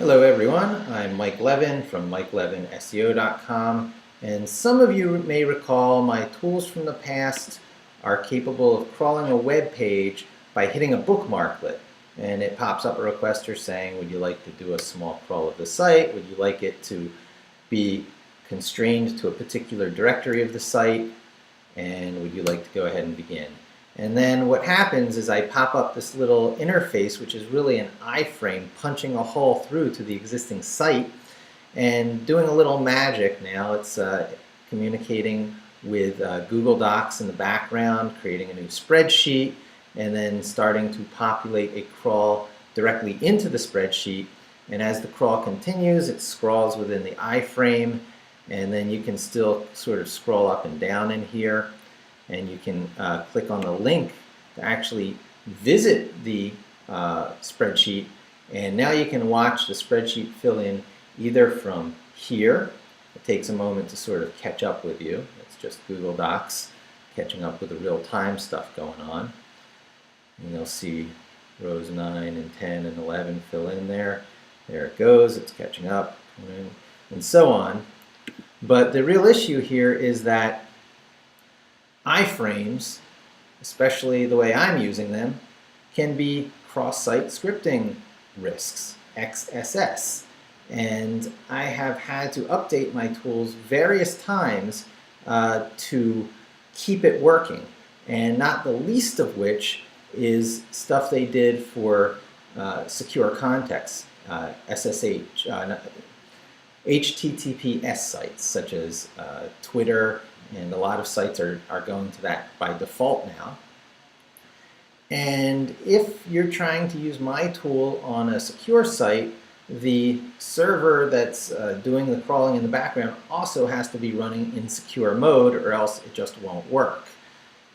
Hello everyone, I'm Mike Levin from MikeLevinSEO.com, and some of you may recall my tools from the past are capable of crawling a web page by hitting a bookmarklet, and it pops up a requester saying, would you like to do a small crawl of the site? Would you like it to be constrained to a particular directory of the site? And would you like to go ahead and begin? And then what happens is I pop up this little interface, which is really an iframe punching a hole through to the existing site and doing a little magic now. It's communicating with Google Docs in the background, creating a new spreadsheet, and then starting to populate a crawl directly into the spreadsheet. And as the crawl continues, it scrolls within the iframe, and then you can still sort of scroll up and down in here. And you can click on the link to actually visit the spreadsheet, and now you can watch the spreadsheet fill in either from here. It takes a moment to sort of catch up with you. It's just Google Docs catching up with the real-time stuff going on. And you'll see rows 9 and 10 and 11 fill in there. There it goes, it's catching up, and so on. But the real issue here is that iframes, especially the way I'm using them, can be cross-site scripting risks, XSS. And I have had to update my tools various times to keep it working. And not the least of which is stuff they did for secure context, SSH, HTTPS sites such as Twitter, and a lot of sites are going to that by default now. And if you're trying to use my tool on a secure site, the server that's doing the crawling in the background also has to be running in secure mode, or else it just won't work.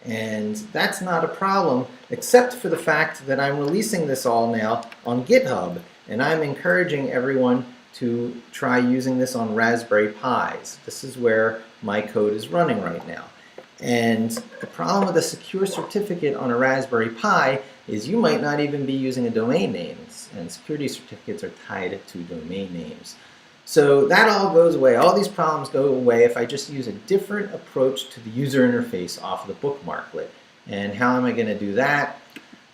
And that's not a problem, except for the fact that I'm releasing this all now on GitHub, and I'm encouraging everyone to try using this on Raspberry Pis. This is where my code is running right now. And the problem with a secure certificate on a Raspberry Pi is you might not even be using a domain name, and security certificates are tied to domain names. So that all goes away. All these problems go away if I just use a different approach to the user interface off of the Bookmarklet. And how am I going to do that?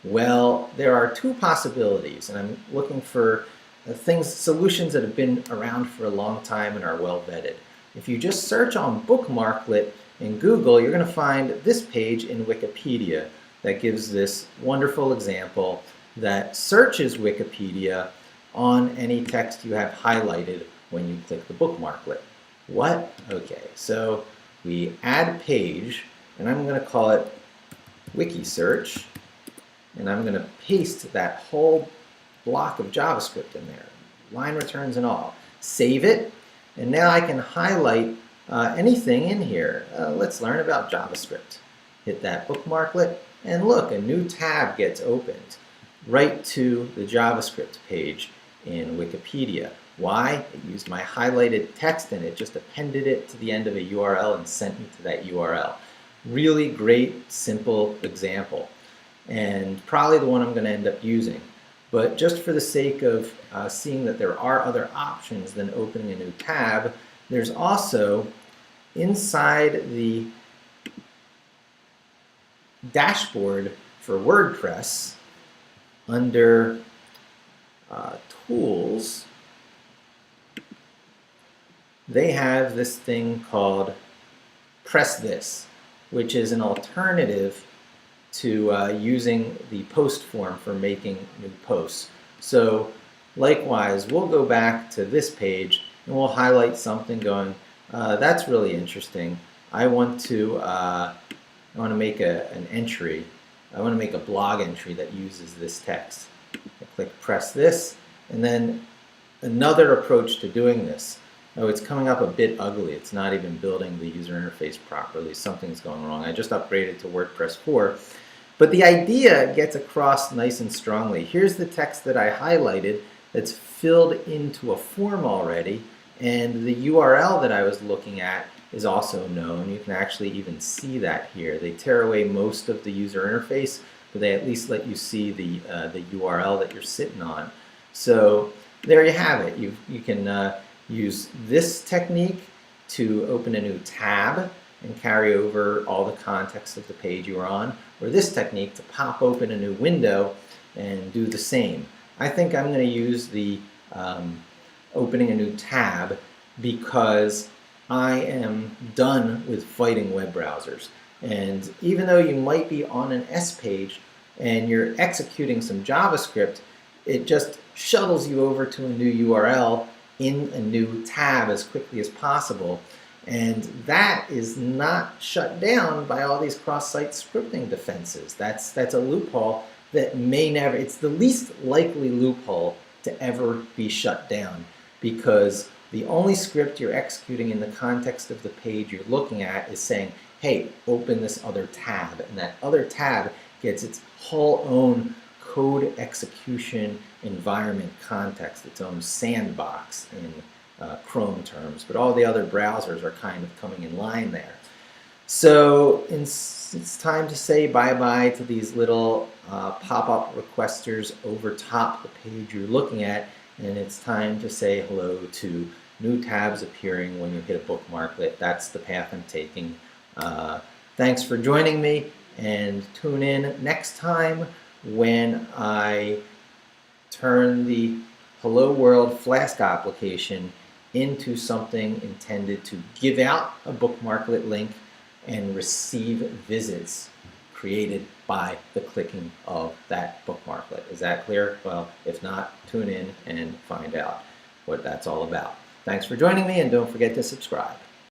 Well, there are two possibilities, and I'm looking for solutions that have been around for a long time and are well vetted. If you just search on Bookmarklet in Google, you're going to find this page in Wikipedia that gives this wonderful example that searches Wikipedia on any text you have highlighted when you click the Bookmarklet. What? Okay, so we add page, and I'm going to call it Wiki Search, and I'm going to paste that whole block of JavaScript in there, line returns and all. Save it, and now I can highlight anything in here. Let's learn about JavaScript. Hit that Bookmarklet, and look, a new tab gets opened right to the JavaScript page in Wikipedia. Why? It used my highlighted text and it just appended it to the end of a URL and sent me to that URL. Really great, simple example, and probably the one I'm going to end up using. But just for the sake of seeing that there are other options than opening a new tab, there's also inside the dashboard for WordPress under Tools, they have this thing called Press This, which is an alternative to using the post form for making new posts. So likewise, we'll go back to this page and we'll highlight something going, that's really interesting. I want to make an entry. I want to make a blog entry that uses this text. I click Press This, and then another approach to doing this. Oh, it's coming up a bit ugly. It's not even building the user interface properly. Something's going wrong. I just upgraded to WordPress 4. But the idea gets across nice and strongly. Here's the text that I highlighted that's filled into a form already, and the URL that I was looking at is also known. You can actually even see that here. They tear away most of the user interface, but they at least let you see the URL that you're sitting on. So there you have it. You can use this technique to open a new tab and carry over all the context of the page you were on, or this technique to pop open a new window and do the same. I think I'm going to use the opening a new tab because I am done with fighting web browsers. And even though you might be on an S page and you're executing some JavaScript, it just shuttles you over to a new URL in a new tab as quickly as possible. And that is not shut down by all these cross-site scripting defenses. That's a loophole that may never, it's the least likely loophole to ever be shut down, because the only script you're executing in the context of the page you're looking at is saying, hey, open this other tab. And that other tab gets its whole own code execution environment context, its own sandbox in Chrome terms. But all the other browsers are kind of coming in line there. So it's time to say bye-bye to these little pop-up requesters over top the page you're looking at, and it's time to say hello to new tabs appearing when you hit a bookmarklet. That's the path I'm taking. Thanks for joining me, and tune in next time when I turn the Hello World Flask application into something intended to give out a bookmarklet link and receive visits created by the clicking of that bookmarklet. Is that clear? Well, if not, tune in and find out what that's all about. Thanks for joining me, and don't forget to subscribe.